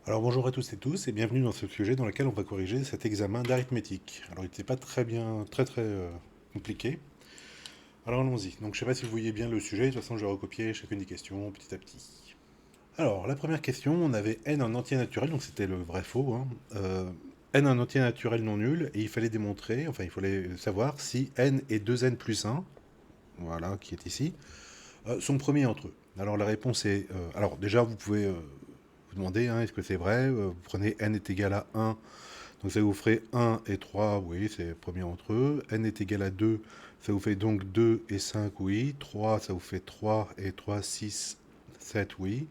Alors bonjour à tous et tous et bienvenue dans ce sujet dans lequel on va corriger cet examen d'arithmétique. Alors il n'était pas très bien, très compliqué. Alors allons-y. Donc je sais pas si vous voyez bien le sujet, de toute façon je vais recopier chacune des questions petit à petit. Alors la première question, on avait n en entier naturel, donc c'était le vrai faux, hein. N en entier naturel non nul, et il fallait démontrer, enfin il fallait savoir si n et 2n plus 1, voilà, qui est ici, sont premiers entre eux. Alors la réponse est... alors déjà vous pouvez vous demander, hein, est-ce que c'est vrai. Vous prenez n est égal à 1, donc ça vous ferait 1 et 3, oui, c'est premier entre eux. N est égal à 2, ça vous fait donc 2 et 5, oui. 3, ça vous fait 3 et 3, 6, 7, oui.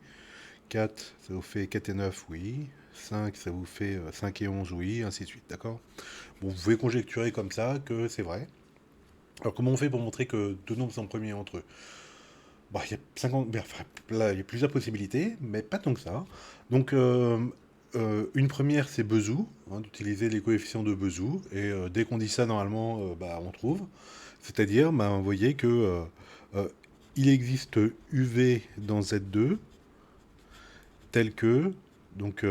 4, ça vous fait 4 et 9, oui. 5, ça vous fait 5 et 11, oui, ainsi de suite, d'accord. Bon, vous pouvez conjecturer comme ça que c'est vrai. Alors comment on fait pour montrer que deux nombres sont premiers entre eux? Bah, il y a 50, enfin, là, il y a plusieurs possibilités, mais pas tant que ça. Donc, une première, c'est Bezout, hein, d'utiliser les coefficients de Bezout. Et dès qu'on dit ça, normalement, bah, on trouve. C'est-à-dire, bah, vous voyez que euh, il existe UV dans Z2 tel que donc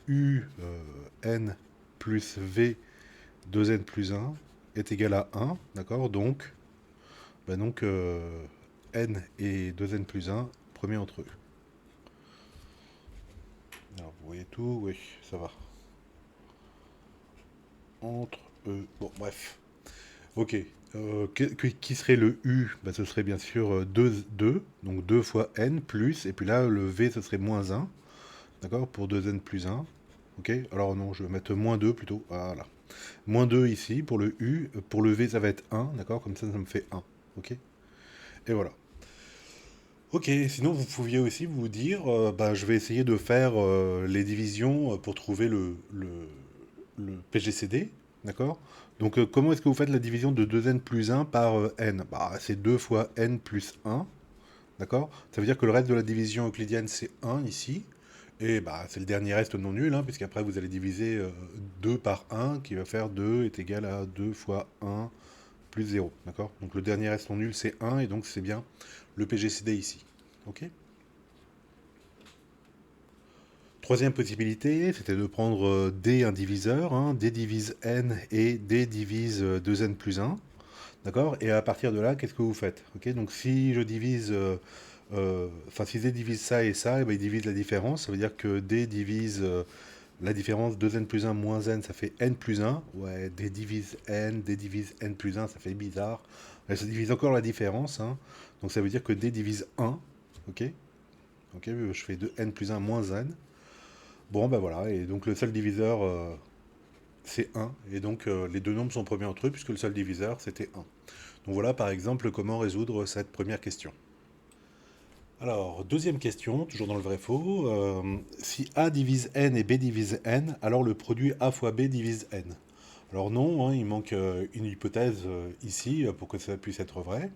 U n plus V 2n plus 1 est égal à 1, d'accord. Donc, bah, donc n et 2n plus 1, premier entre eux. Alors, vous voyez tout, oui, ça va. Entre eux. Bon, bref. Ok. Qui serait le U? Bah, ce serait bien sûr 2, donc 2 fois n plus, et puis là, le V, ce serait moins 1, d'accord, pour 2n plus 1. Ok, alors non, je vais mettre moins 2 plutôt, voilà. Moins 2 ici, pour le U, pour le V, ça va être 1, d'accord, comme ça me fait 1. Ok, et voilà. Ok, sinon vous pouviez aussi vous dire, bah, je vais essayer de faire les divisions pour trouver le PGCD, d'accord. Donc comment est-ce que vous faites la division de 2n plus 1 par n? Bah, c'est 2 fois n plus 1, d'accord. Ça veut dire que le reste de la division euclidienne c'est 1 ici, et bah, c'est le dernier reste non nul, hein, puisqu'après vous allez diviser 2 par 1, qui va faire 2 est égal à 2 fois 1 plus 0, d'accord. Donc le dernier reste non nul c'est 1, et donc c'est bien le PGCD ici, ok. Troisième possibilité, c'était de prendre D un diviseur, hein, D divise n et D divise 2n plus 1. D'accord. Et à partir de là, qu'est-ce que vous faites? Ok. Donc si je divise, enfin si D divise ça et ça, et ben, il divise la différence. Ça veut dire que D divise la différence 2n plus 1 moins n, ça fait n plus 1. Ouais, D divise n, D divise n plus 1, ça fait bizarre. Ouais, ça divise encore la différence, hein. Donc ça veut dire que D divise 1. Ok. Ok, je fais de n plus 1 moins n. Bon, ben voilà, et donc le seul diviseur, c'est 1, et donc les deux nombres sont premiers entre eux, puisque le seul diviseur, c'était 1. Donc voilà, par exemple, comment résoudre cette première question. Alors, deuxième question, toujours dans le vrai-faux. Si A divise n et B divise n, alors le produit A fois B divise n. Alors non, hein, il manque une hypothèse ici pour que ça puisse être vrai.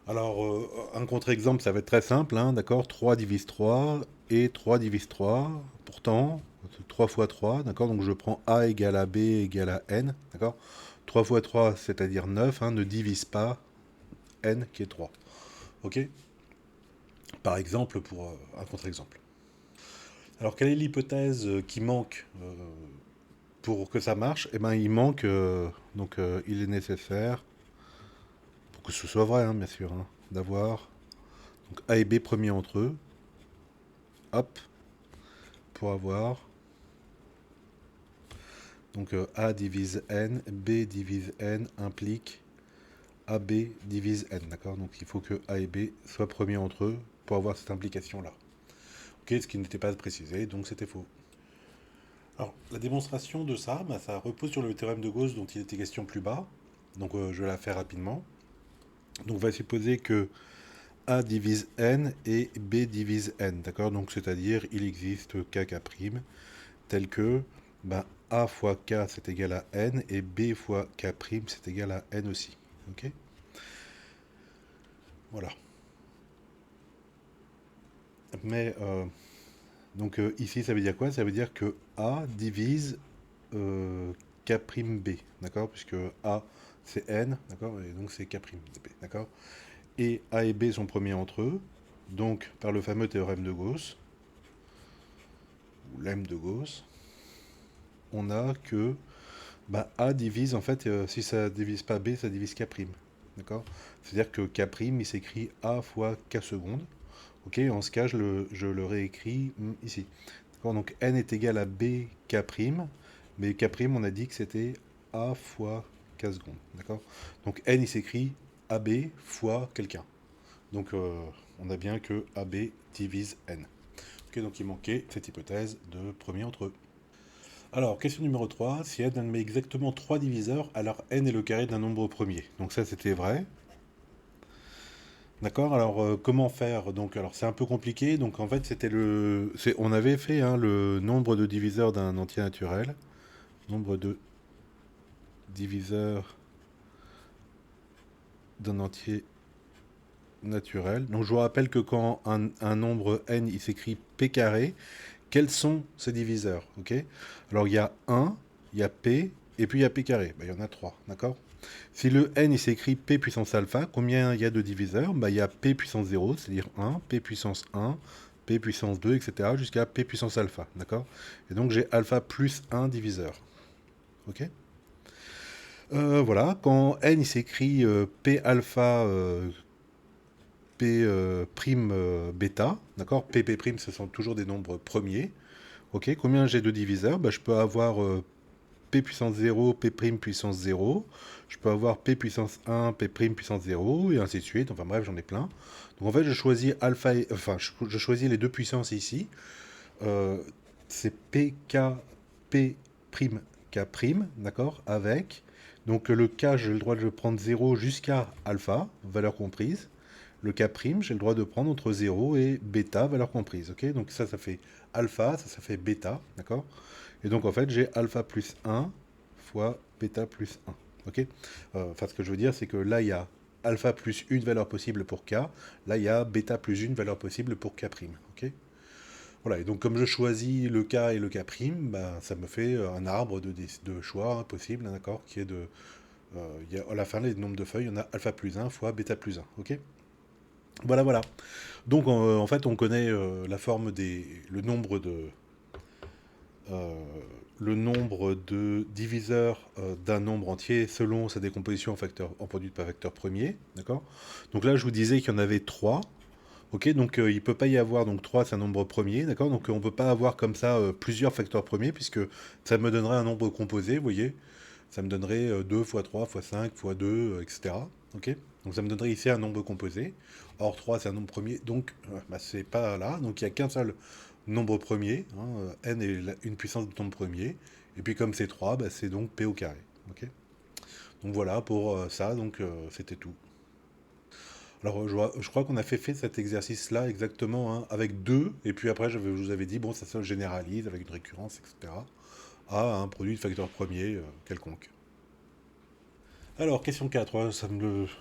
Alors, un contre-exemple, ça va être très simple, hein, d'accord. 3 divise 3 et 3 divise 3. Pourtant, 3 fois 3, d'accord. Donc je prends A égale à B égale à N, d'accord. 3 fois 3, c'est-à-dire 9, hein, ne divise pas N qui est 3. Ok. Par exemple, pour un contre-exemple. Alors, quelle est l'hypothèse qui manque pour que ça marche? Eh bien, il manque, donc il est nécessaire, pour que ce soit vrai, hein, bien sûr, hein, d'avoir donc A et B premiers entre eux. Hop, pour avoir donc A divise n, B divise n implique AB divise n, d'accord. Donc il faut que A et B soient premiers entre eux pour avoir cette implication-là. Ok, ce qui n'était pas précisé, donc c'était faux. Alors, la démonstration de ça, bah, ça repose sur le théorème de Gauss dont il était question plus bas. Donc je vais la faire rapidement. Donc on va supposer que A divise n et B divise n, d'accord. Donc c'est-à-dire il existe k tel que ben, A fois K c'est égal à N et B fois K' c'est égal à N aussi. Ok. Voilà. Mais donc ici ça veut dire quoi? Ça veut dire que A divise K' B, d'accord? Puisque A c'est N, d'accord? Et donc c'est K' de B, d'accord? Et A et B sont premiers entre eux, donc par le fameux théorème de Gauss. lemme de Gauss, on a que A divise, en fait, si ça divise pas B, ça divise K'. D'accord? C'est-à-dire que K', il s'écrit A fois K secondes. Ok, en ce cas, je le réécris ici. D'accord? Donc N est égal à B K', mais K', on a dit que c'était A fois K secondes. D'accord? Donc N, il s'écrit AB fois quelqu'un. Donc on a bien que AB divise N. Ok, donc il manquait cette hypothèse de premier entre eux. Alors, question numéro 3. Si n admet exactement 3 diviseurs, alors n est le carré d'un nombre premier. Donc ça, c'était vrai. D'accord? Alors, comment faire? Donc, alors, c'est un peu compliqué. Donc, en fait, on avait fait hein, le nombre de diviseurs d'un entier naturel. Nombre de diviseurs d'un entier naturel. Donc, je vous rappelle que quand un nombre n, il s'écrit p carré, quels sont ces diviseurs? Ok? Alors, il y a 1, il y a p, et puis il y a p carré. Ben, il y en a 3, d'accord? Si le n il s'écrit p puissance alpha, combien il y a de diviseurs? Bah, il y a p puissance 0, c'est-à-dire 1, p puissance 1, p puissance 2, etc. jusqu'à p puissance alpha, d'accord? Et donc j'ai alpha plus 1 diviseur. Ok? Voilà, quand n il s'écrit p alpha p prime bêta, d'accord? P prime ce sont toujours des nombres premiers. Ok, combien j'ai de diviseurs? Bah, je peux avoir p puissance 0, p prime puissance 0. Je peux avoir p puissance 1, p prime puissance 0, et ainsi de suite. Enfin bref, j'en ai plein. Donc en fait, je choisis alpha, enfin, je choisis les deux puissances ici. Euh, c'est pk, p prime, k prime, d'accord, avec. Donc le k, j'ai le droit de le prendre 0 jusqu'à alpha, valeur comprise. Le k prime, j'ai le droit de prendre entre 0 et bêta, valeur comprise. Ok, donc ça fait alpha, ça fait bêta, d'accord. Et donc en fait, j'ai alpha plus 1 fois bêta plus 1. Ok. Enfin, ce que je veux dire, c'est que là, il y a alpha plus une valeur possible pour k. Là, il y a bêta plus une valeur possible pour k'. Ok. Voilà, et donc comme je choisis le k et le k', bah, ça me fait un arbre de choix possible, d'accord, qui est de... il y a, à la fin, les nombres de feuilles, on a alpha plus 1 fois bêta plus 1. Ok. Voilà, voilà. Donc en fait, on connaît la forme le nombre euh, de diviseurs d'un nombre entier selon sa décomposition en produit par facteur premier. D'accord? Donc là, je vous disais qu'il y en avait 3. Ok, donc il ne peut pas y avoir, donc 3 c'est un nombre premier, d'accord? Donc on ne peut pas avoir comme ça plusieurs facteurs premiers, puisque ça me donnerait un nombre composé, vous voyez? Ça me donnerait 2 fois 3 fois 5 fois 2, etc. Ok? Donc ça me donnerait ici un nombre composé. Or 3 c'est un nombre premier, donc bah, c'est pas là. Donc il n'y a qu'un seul nombre premier. Hein, n est une puissance de nombre premier. Et puis comme c'est 3, bah, c'est donc p au carré. Ok? Donc voilà pour ça, donc c'était tout. Alors je crois qu'on a fait cet exercice-là exactement hein, avec 2, et puis après je vous avais dit, bon ça se généralise avec une récurrence, etc. à un produit de facteur premier quelconque. Alors, question 4, ça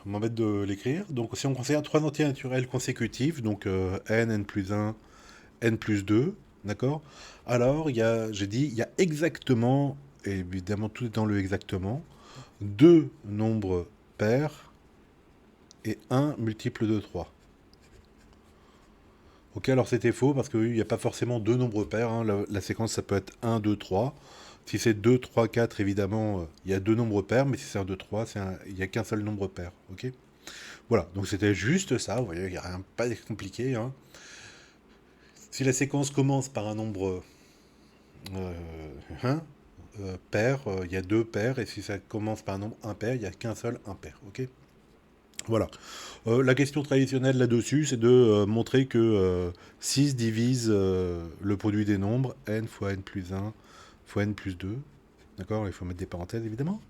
m'embête de l'écrire. Donc, si on considère trois entiers naturels consécutifs, donc n, n plus 1, n plus 2, d'accord? Alors, j'ai dit, il y a exactement, et évidemment tout est dans le exactement, deux nombres pairs et un multiple de 3. Ok, alors c'était faux parce qu'il n'y a pas forcément deux nombres pairs. Hein. La séquence, ça peut être 1, 2, 3. Si c'est 2, 3, 4, évidemment, il y a deux nombres pairs, mais si c'est 1, 2, 3, il n'y a qu'un seul nombre pair. Ok. Voilà, donc c'était juste ça, vous voyez, il n'y a rien pas compliqué. Hein. Si la séquence commence par un nombre hein, pair, il y a deux paires, et si ça commence par un nombre impair, il n'y a qu'un seul impair. Ok. Voilà. La question traditionnelle là-dessus, c'est de montrer que 6 divise le produit des nombres, n fois n plus 1 fois n plus 2. D'accord? Il faut mettre des parenthèses, évidemment.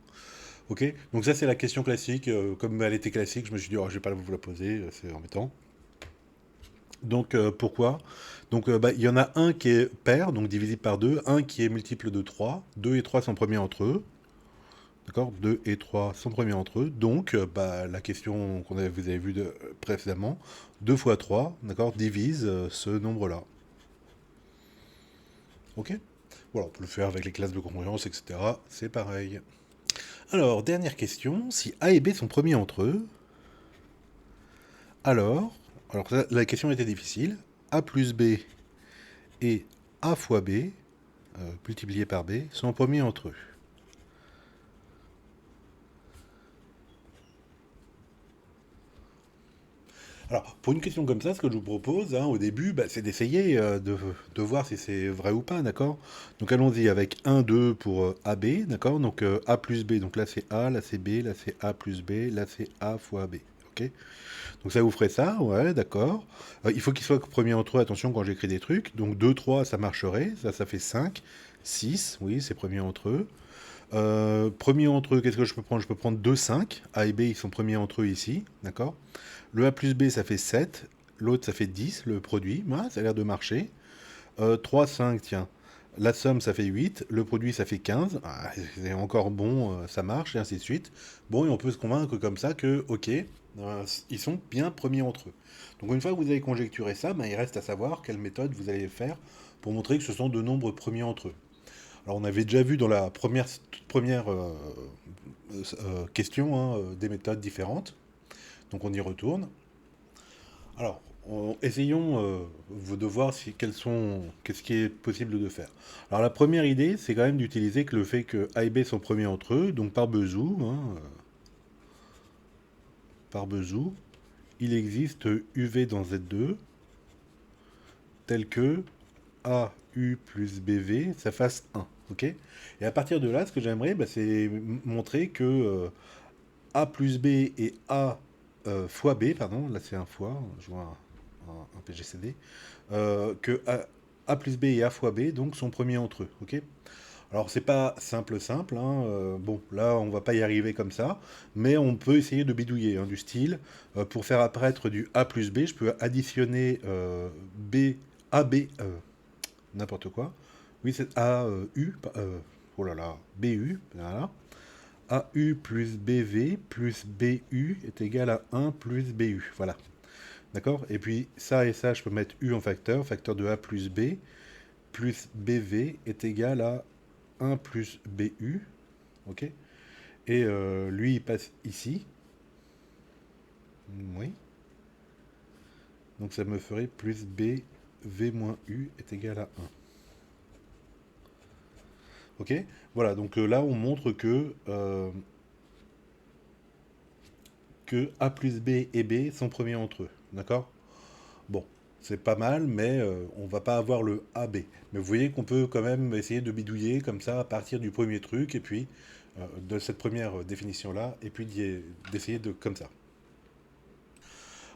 Ok? Donc ça, c'est la question classique. Comme elle était classique, je me suis dit, oh, je vais pas vous la poser, c'est embêtant. Donc pourquoi? Donc bah, il y en a un qui est pair, donc divisible par 2, un qui est multiple de 3, 2 et 3 sont premiers entre eux. D'accord? 2 et 3 sont premiers entre eux. Donc, bah, la question vous avez vue précédemment, 2 fois 3, d'accord, divise ce nombre-là. Ok? Voilà, on peut le faire avec les classes de congruence, etc. C'est pareil. Alors, dernière question. Si A et B sont premiers entre eux, alors la question était difficile. A plus B et A fois B, multiplié par B, sont premiers entre eux. Alors, pour une question comme ça, ce que je vous propose, hein, au début, bah, c'est d'essayer de voir si c'est vrai ou pas, d'accord? Donc allons-y avec 1, 2 pour AB, d'accord? Donc A plus B, donc là c'est A, là c'est B, là c'est A plus B, là c'est A fois B, ok? Donc ça vous ferait ça, ouais, d'accord. Il faut qu'ils soient premiers entre eux, attention quand j'écris des trucs. Donc 2, 3, ça marcherait, ça fait 5, 6, oui, c'est premiers entre eux. Premiers entre eux, qu'est-ce que je peux prendre? Je peux prendre 2, 5. A et B, ils sont premiers entre eux ici, d'accord? Le A plus B, ça fait 7. L'autre, ça fait 10, le produit. Ouais, ça a l'air de marcher. 3, 5, tiens. La somme, ça fait 8. Le produit, ça fait 15. Ah, c'est encore bon, ça marche, et ainsi de suite. Bon, et on peut se convaincre comme ça que, ok, ils sont bien premiers entre eux. Donc une fois que vous avez conjecturé ça, ben, il reste à savoir quelle méthode vous allez faire pour montrer que ce sont de nombres premiers entre eux. Alors on avait déjà vu dans la première question hein, des méthodes différentes. Donc on y retourne. Alors, essayons de voir qu'est-ce qui est possible de faire. Alors la première idée, c'est quand même d'utiliser que le fait que A et B sont premiers entre eux, donc par besoin, hein, par besoin, il existe UV dans Z2 tel que AU plus BV, ça fasse 1. Ok. Et à partir de là, ce que j'aimerais, bah, c'est montrer que A plus B et A fois B, pardon, là c'est un fois, je vois un PGCD, que A plus B et A fois B donc sont premiers entre eux. Ok. Alors c'est pas simple hein, bon là on va pas y arriver comme ça, mais on peut essayer de bidouiller hein, du style pour faire apparaître du A plus B, je peux additionner B AB n'importe quoi. Oui c'est A U oh là là BU voilà. AU plus BV plus BU est égal à 1 plus BU. Voilà. D'accord. Et puis ça et ça, je peux mettre U en facteur. Facteur de A plus B plus BV est égal à 1 plus BU. Ok. Et lui, il passe ici. Oui. Donc ça me ferait plus BV moins U est égal à 1. Ok. Voilà. Donc là, on montre que A plus B et B sont premiers entre eux. D'accord. Bon, c'est pas mal, mais on va pas avoir le AB. Mais vous voyez qu'on peut quand même essayer de bidouiller comme ça à partir du premier truc, et puis de cette première définition-là, et puis d'essayer de comme ça.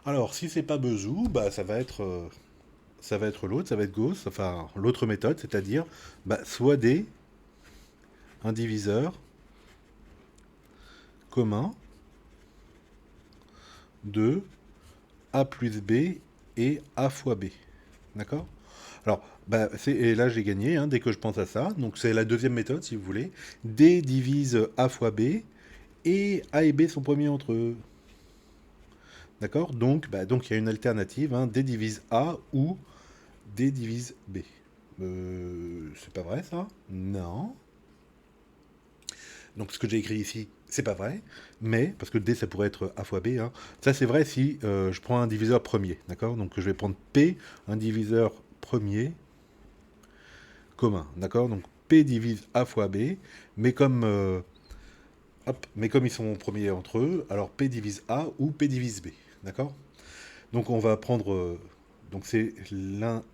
Alors, si c'est pas Bezou, bah ça va être l'autre, ça va être Gauss, enfin l'autre méthode, c'est-à-dire bah, soit D, un diviseur commun de A plus B et A fois B. D'accord. Alors, bah, et là j'ai gagné hein, dès que je pense à ça. Donc c'est la deuxième méthode si vous voulez. D divise A fois B et A et B sont premiers entre eux. D'accord. Donc il y a une alternative. Hein, D divise A ou D divise B. C'est pas vrai ça? Non. Donc ce que j'ai écrit ici, c'est pas vrai. Mais, parce que D ça pourrait être A fois B. Hein, ça c'est vrai si je prends un diviseur premier. D'accord. Donc je vais prendre P, un diviseur premier commun, d'accord? Donc P divise A fois B, mais comme, mais comme ils sont premiers entre eux, alors P divise A ou P divise B, d'accord? Donc on va prendre, donc c'est l'un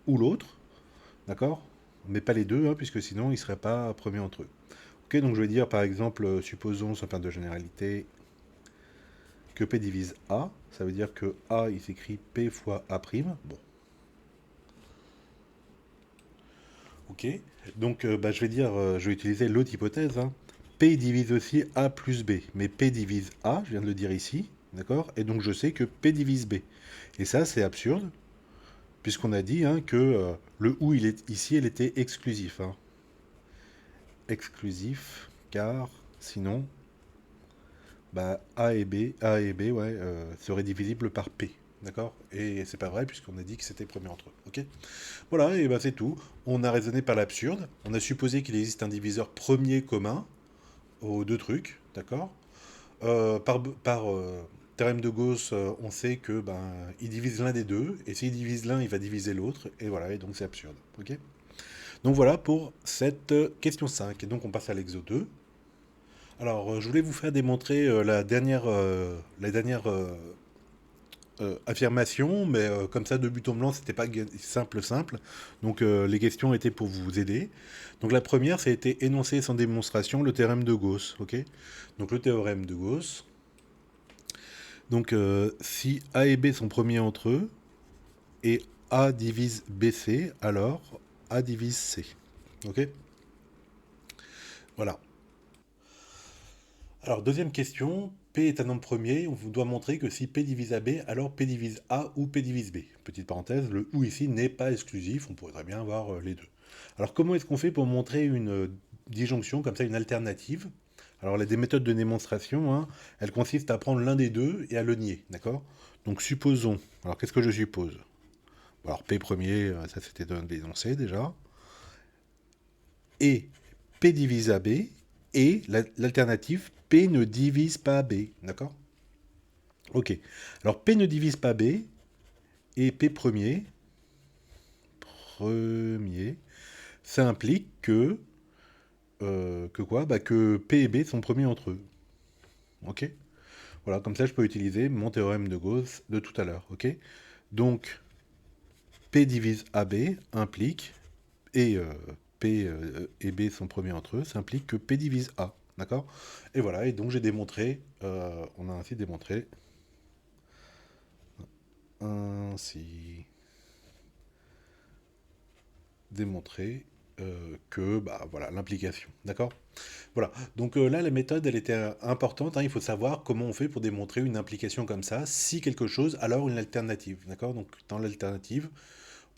ou l'autre, d'accord? Mais pas les deux, hein, puisque sinon ils ne seraient pas premiers entre eux. Ok, donc je vais dire par exemple, supposons, sans faire de généralité, que P divise A, ça veut dire que A il s'écrit P fois A', bon, ok. Donc bah, je vais dire, je vais utiliser l'autre hypothèse, hein. P divise aussi A plus B. Mais P divise A, je viens de le dire ici, d'accord? Et donc je sais que P divise B. Et ça, c'est absurde, puisqu'on a dit hein, que le OU, ici, elle était exclusif. Hein. Exclusif, car sinon, bah, A et B ouais, seraient divisibles par P. D'accord. Et c'est pas vrai, puisqu'on a dit que c'était premier entre eux. Ok. Voilà, et ben c'est tout. On a raisonné par l'absurde. On a supposé qu'il existe un diviseur premier commun aux deux trucs, d'accord. Par théorème de Gauss, on sait que ben, il divise l'un des deux, et s'il divise l'un, il va diviser l'autre, et voilà, et donc c'est absurde. Ok. Donc voilà pour cette question 5. Et donc on passe à l'exo 2. Alors, je voulais vous faire démontrer la dernière affirmation, mais comme ça, de but en blanc, c'était pas simple. Donc, les questions étaient pour vous aider. Donc, la première, ça a été énoncer sans démonstration le théorème de Gauss. Ok. Donc, le théorème de Gauss. Donc, si A et B sont premiers entre eux, et A divise BC, alors A divise C. Ok. Voilà. Alors, deuxième question. P est un nombre premier. On vous doit montrer que si P divise AB, alors P divise A ou P divise B. Petite parenthèse, le ou ici n'est pas exclusif. On pourrait très bien avoir les deux. Alors, comment est-ce qu'on fait pour montrer une disjonction, comme ça, une alternative? Alors, il y a des méthodes de démonstration. Hein. Elles consistent à prendre l'un des deux et à le nier. D'accord. Donc, supposons. Alors, qu'est-ce que je suppose? Alors, P premier, ça c'était d'énoncer déjà. Et P divise AB, et l'alternative P ne divise pas B, d'accord? Ok. Alors P ne divise pas B, et P premier, ça implique que quoi? Bah, que P et B sont premiers entre eux. Ok. Voilà, comme ça je peux utiliser mon théorème de Gauss de tout à l'heure. Ok. Donc P divise AB implique, et P et B sont premiers entre eux, ça implique que P divise A. D'accord. Et voilà, et donc j'ai démontré, on a ainsi démontré que, bah voilà, l'implication. D'accord. Voilà, donc là, la méthode, elle était importante. Hein. Il faut savoir comment on fait pour démontrer une implication comme ça. Si quelque chose, alors une alternative. D'accord. Donc dans l'alternative,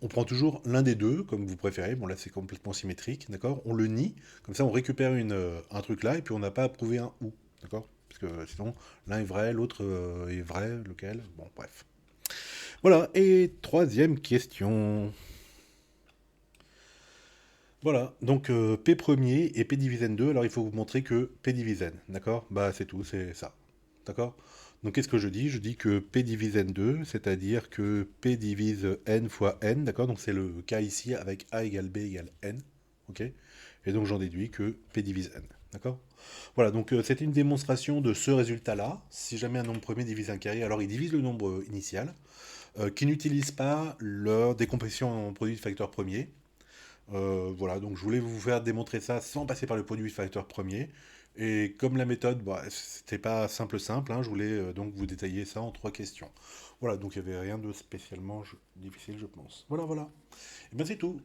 on prend toujours l'un des deux, comme vous préférez. Bon, là, c'est complètement symétrique. D'accord. On le nie. Comme ça, on récupère un truc là, et puis on n'a pas à prouver un ou. D'accord. Parce que sinon, l'un est vrai, l'autre est vrai, lequel. Bon, bref. Voilà, et troisième question. Voilà, donc P premier et P divise N2, alors il faut vous montrer que P divise N, d'accord? Bah c'est tout, c'est ça, d'accord? Donc qu'est-ce que je dis? Je dis que P divise N2, c'est-à-dire que P divise N fois N, d'accord? Donc c'est le cas ici avec A égale B égale N, ok? Et donc j'en déduis que P divise N, d'accord? Voilà, donc c'était une démonstration de ce résultat-là. Si jamais un nombre premier divise un carré, alors il divise le nombre initial, qui n'utilise pas leur décompression en produit de facteur premier. Voilà, donc je voulais vous faire démontrer ça sans passer par le produit facteur premier. Et comme la méthode, bah, c'était pas simple, hein, je voulais donc vous détailler ça en 3 questions. Voilà, donc il n'y avait rien de spécialement difficile, je pense. Voilà, voilà. Et bien c'est tout.